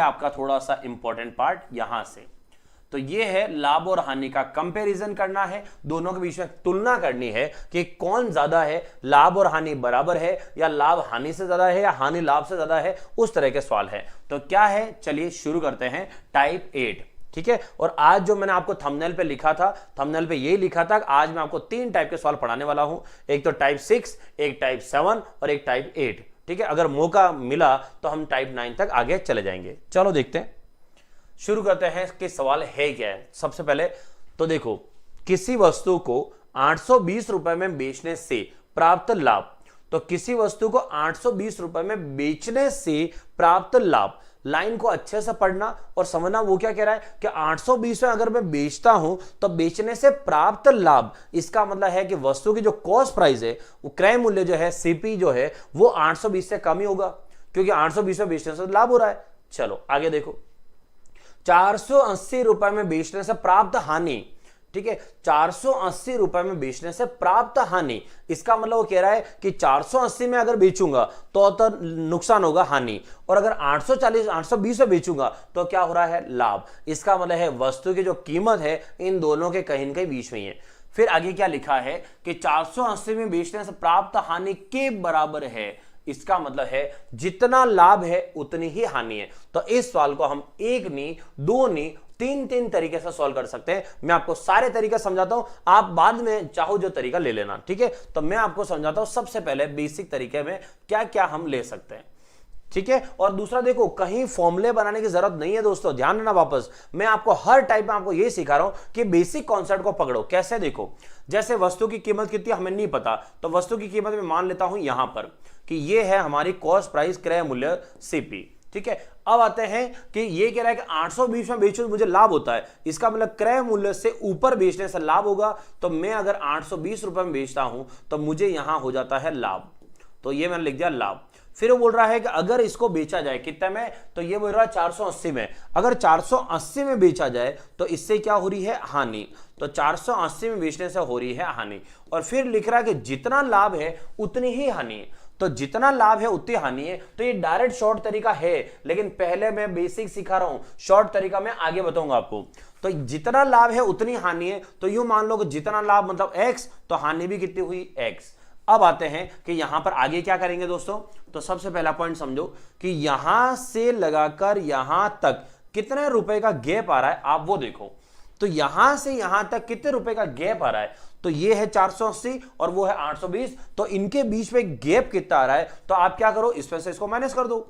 आपका थोड़ा सा इंपॉर्टेंट पार्ट यहां से। तो ये है लाभ और हानि का कंपैरिजन करना है, दोनों के बीच में तुलना करनी है कि कौन ज्यादा है, लाभ और हानि बराबर है या लाभ हानि से ज्यादा है या हानि लाभ से ज्यादा है, उस तरह के सवाल है। तो क्या है, चलिए शुरू करते हैं टाइप 8। ठीक है, और आज जो मैंने आपको थंबनेल पे लिखा था, थंबनेल पे यही लिखा था, आज मैं आपको 3 टाइप के सवाल पढ़ाने वाला हूं, एक तो टाइप 6, एक टाइप 7 और एक टाइप 8। ठीक है, अगर मौका मिला तो हम टाइप 9 तक आगे चले जाएंगे। चलो देखते हैं, शुरू करते हैं कि सवाल है क्या है। सबसे पहले तो देखो, किसी वस्तु को 820 रुपए में बेचने से प्राप्त लाभ, तो किसी वस्तु को 820 रुपए में बेचने से प्राप्त लाभ, लाइन को अच्छे से पढ़ना और समझना वो क्या कह रहा है कि 820 में अगर मैं बेचता हूं तो बेचने से प्राप्त लाभ, इसका मतलब है कि वस्तु की जो कॉस्ट प्राइस है, वो क्रय मूल्य जो है, सीपी जो है, वो 820 से कम ही होगा, क्योंकि 820 में बेचने से लाभ हो रहा है। चलो आगे देखो, 480 रुपए में बेचने से प्राप्त हानि। ठीक है, 480 रुपए में बेचने से प्राप्त हानि, इसका मतलब वो कह रहा है कि 480 में अगर बेचूंगा तो नुकसान होगा, हानि, और अगर 840 820 में बेचूंगा तो क्या हो रहा है, लाभ। इसका मतलब है वस्तु की जो कीमत है इन दोनों के कहीं न कहीं बीच में ही है। फिर आगे क्या लिखा है कि 480 में बेचने से प्राप्त हानि के बराबर है, इसका मतलब है जितना लाभ है उतनी ही हानि है। तो इस सवाल को हम एक नहीं, दो नहीं, तीन तरीके से सॉल्व कर सकते हैं। मैं आपको सारे तरीके समझाता हूं, आप बाद में चाहो जो तरीका ले लेना। ठीक है, तो मैं आपको समझाता हूं सबसे पहले बेसिक तरीके में क्या क्या हम ले सकते हैं। ठीक है, और दूसरा देखो, कहीं फॉर्मूले बनाने की जरूरत नहीं है दोस्तों, ध्यान देना। वापस मैं आपको हर टाइप में आपको ये सिखा रहा हूं कि बेसिक कॉन्सेप्ट को पकड़ो। कैसे, देखो, जैसे वस्तु की कीमत कितनी हमें नहीं पता, तो वस्तु की कीमत में मान लेता हूं यहां पर कि ये है हमारी कॉस्ट प्राइस, क्रय मूल्य, सीपी। ठीक है, अब आते हैं कि ये कह रहा है कि 820 में बेचो मुझे लाभ होता है, इसका मतलब क्रय मूल्य से ऊपर बेचने से लाभ होगा। तो मैं अगर 820 रुपए में बेचता हूं तो मुझे यहां हो जाता है लाभ, तो ये मैंने लिख दिया लाभ। फिर वो बोल रहा है कि अगर इसको बेचा जाए कितने में, तो ये बोल रहा है 480 में, अगर 480 में बेचा जाए तो इससे क्या हो रही है, हानि। तो 480 में बेचने से हो रही है हानि। और फिर लिख रहा है कि जितना लाभ है उतनी ही हानि है, तो जितना लाभ है उतनी हानि है। तो ये डायरेक्ट शॉर्ट तरीका है, लेकिन पहले मैं बेसिक सिखा रहा हूं, शॉर्ट तरीका मैं आगे बताऊंगा आपको। तो जितना लाभ है उतनी हानि है, तो यूं मान लो कि जितना लाभ मतलब x, तो हानि भी कितनी हुई, x। अब आते हैं कि यहां पर आगे क्या करेंगे दोस्तों। तो सबसे पहला पॉइंट समझो कि यहां से लगाकर यहां तक कितने रुपए का गैप आ रहा है, आप वो देखो। तो यहां से यहां तक कितने रुपए का गैप आ रहा है, तो ये है 480 और वो है 820, तो इनके बीच में गैप कितना आ रहा है, तो आप क्या करो, इसमें से इसको माइनस कर दो,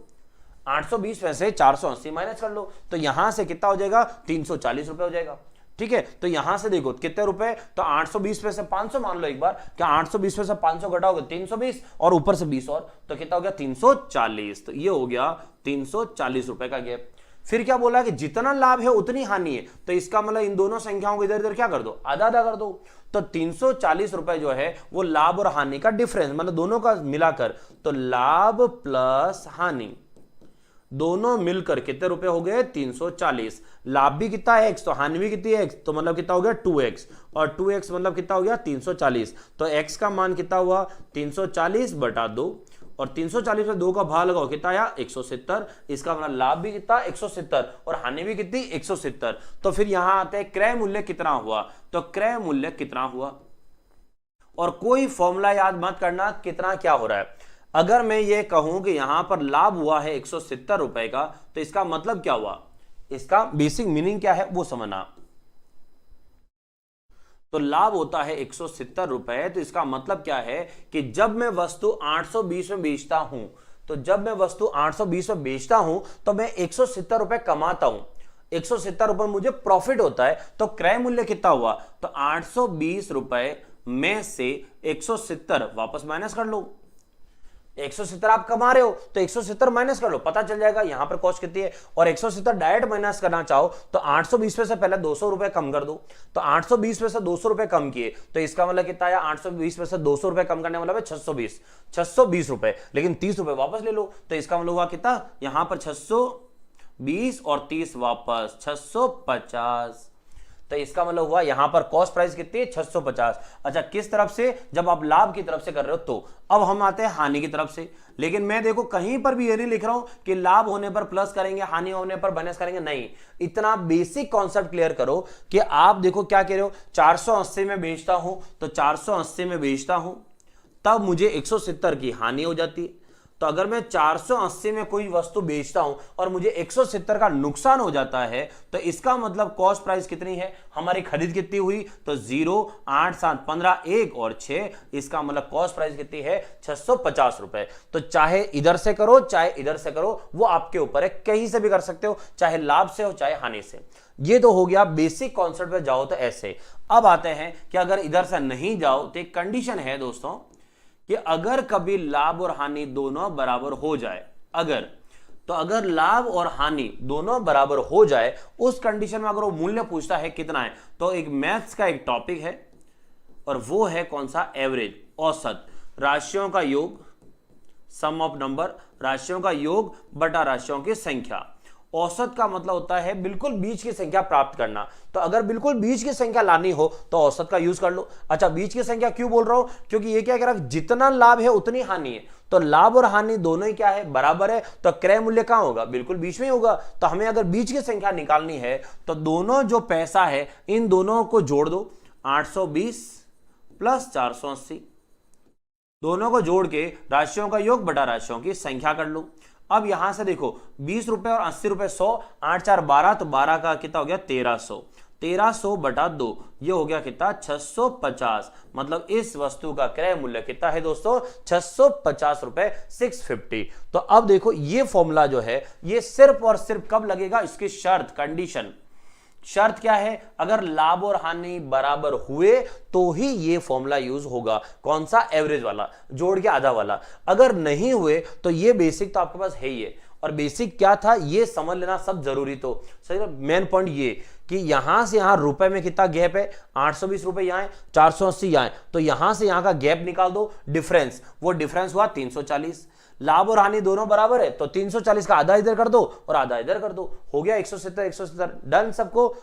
820 में से 480 माइनस कर लो, तो यहां से कितना हो जाएगा, 340 रुपए हो जाएगा। ठीक है, तो यहां से देखो कितने रुपए, तो 820 में से 500 मान लो एक बार, क्या 820 में से 500 घटाओगे 320 और ऊपर से 20 और, तो कितना हो गया 340। तो ये हो गया 340 रुपए का गैप। फिर क्या बोला कि जितना लाभ है उतनी हानि है, तो इसका मतलब इन दोनों संख्याओं को इधर इधर क्या कर दो, आधा आधा कर दो। तो 340 रुपए जो है वो लाभ और हानि का डिफरेंस, मतलब दोनों का मिलाकर, तो लाभ प्लस हानि दोनों मिलकर कितने रुपए हो गए, 340। लाभ भी कितना है x, तो हानि भी कितनी है x, तो मतलब कितना हो गया 2x, और 2x मतलब कितना हो गया 340। तो x का मान कितना हुआ, 340 बटा 2, और 340 में 2 का भाग लगाओ, कितना आया 170। इसका मतलब लाभ भी कितना 170 और हानि भी कितनी 170। तो फिर यहां आते हैं क्रय मूल्य कितना हुआ, तो क्रय मूल्य कितना हुआ, और कोई फॉर्मूला याद मत करना कितना क्या हो रहा है। अगर मैं ये कहूं कि यहां पर लाभ हुआ है 170 रुपए का, तो इसका मतलब क्या हुआ, इसका बेसिक मीनिंग क्या है वो समझना। तो लाभ होता है 170 रुपए, तो इसका मतलब क्या है कि जब मैं वस्तु 820 में बेचता हूं, तो जब मैं वस्तु 820 में बेचता हूं तो मैं 170 रुपए कमाता हूं, 170 रुपए मुझे प्रॉफिट होता है। तो क्रय मूल्य कितना हुआ, तो 820 रुपए में से 170 वापस माइनस कर लो। 170 आप कमा रहे हो तो 170 माइनस कर लो, पता चल जाएगा यहां पर कॉस्ट कितनी है। और 170 डायरेक्ट माइनस करना चाहो तो 820 में से पहले 200 रुपए कम कर दो, तो 820 में से 200 रुपए कम किए, तो इसका मतलब कितना आया, 820 में से 200 रुपए कम करने वाला है 620 रुपए, लेकिन 30 रुपए वापस ले लो, तो इसका मतलब हुआ कितना, यहां पर 620 और 30 वापस 650। तो इसका मतलब हुआ यहां पर कॉस्ट प्राइस कितनी है 650। अच्छा किस तरफ से, जब आप लाभ की तरफ से कर रहे हो तो। अब हम आते हैं हानि की तरफ से, लेकिन मैं देखो कहीं पर भी ये नहीं लिख रहा हूं कि लाभ होने पर प्लस करेंगे, हानि होने पर माइनस करेंगे, नहीं। इतना बेसिक कॉन्सेप्ट क्लियर करो कि आप देखो क्या कह रहे हो, 480 में बेचता हूं तो 480 में बेचता हूं, तब मुझे 170 की हानि हो जाती है। तो अगर मैं 480 में कोई वस्तु बेचता हूं और मुझे 170 का नुकसान हो जाता है, तो इसका मतलब कॉस्ट प्राइस कितनी है, हमारी खरीद कितनी हुई, तो 0, 8, 7, 15, 1 और 6, इसका मतलब कॉस्ट प्राइस कितनी है 650 रुपए। तो चाहे इधर से करो चाहे इधर से करो, वो आपके ऊपर है, कहीं से भी कर सकते हो, चाहे लाभ से हो चाहे हानि से। ये तो हो गया बेसिक कॉन्सेप्ट पे जाओ तो ऐसे। अब आते हैं कि अगर इधर से नहीं जाओ तो एक कंडीशन है दोस्तों कि अगर कभी लाभ और हानि दोनों बराबर हो जाए, अगर लाभ और हानि दोनों बराबर हो जाए, उस कंडीशन में अगर वो मूल्य पूछता है कितना है, तो एक मैथ्स का एक टॉपिक है और वो है कौन सा, एवरेज, औसत, राशियों का योग, सम ऑफ नंबर, राशियों का योग बटा राशियों की संख्या। औसत का मतलब होता है बिल्कुल बीच की संख्या प्राप्त करना। तो अगर बिल्कुल बीच की संख्या लानी हो तो औसत का यूज कर लो। अच्छा बीच की संख्या क्यों बोल रहा हूं, क्योंकि ये क्या कह रहा है, जितना लाभ है उतनी हानि है, तो लाभ और हानि दोनों ही क्या है, बराबर है, तो क्रय मूल्य कहां होगा, बिल्कुल बीच में ही होगा। तो हमें अगर बीच की संख्या निकालनी है तो दोनों जो पैसा है इन दोनों को जोड़ दो, 820 प्लस 480, दोनों को जोड़ के राशियों का योग बटा राशियों की संख्या कर लो। अब यहां से देखो 20 रुपए और 80 रुपए 100, 8 4 12, तो 12 का कितना हो गया 1300, 1300 बटा 2, ये हो गया कितना 650। मतलब इस वस्तु का क्रय मूल्य कितना है दोस्तों 650 रुपए 650। तो अब देखो ये फॉर्मूला जो है ये सिर्फ और सिर्फ कब लगेगा, इसकी शर्त, कंडीशन, शर्त क्या है, अगर लाभ और हानि बराबर हुए तो ही ये फॉर्मूला यूज होगा। कौन सा, एवरेज वाला, जोड़ के आधा वाला। अगर नहीं हुए तो ये बेसिक तो आपके पास है ही है। और बेसिक क्या था ये समझ लेना सब जरूरी। तो सही, मेन पॉइंट ये कि यहां से यहां रुपए में कितना गैप है, 820 रुपए यहां है, 480 यहां है, तो यहां से यहां का गैप निकाल दो, डिफरेंस, वो डिफरेंस हुआ 340। लाभ और हानि दोनों बराबर है तो 340 का आधा इधर कर दो और आधा इधर कर दो, हो गया 170 170। डन सबको।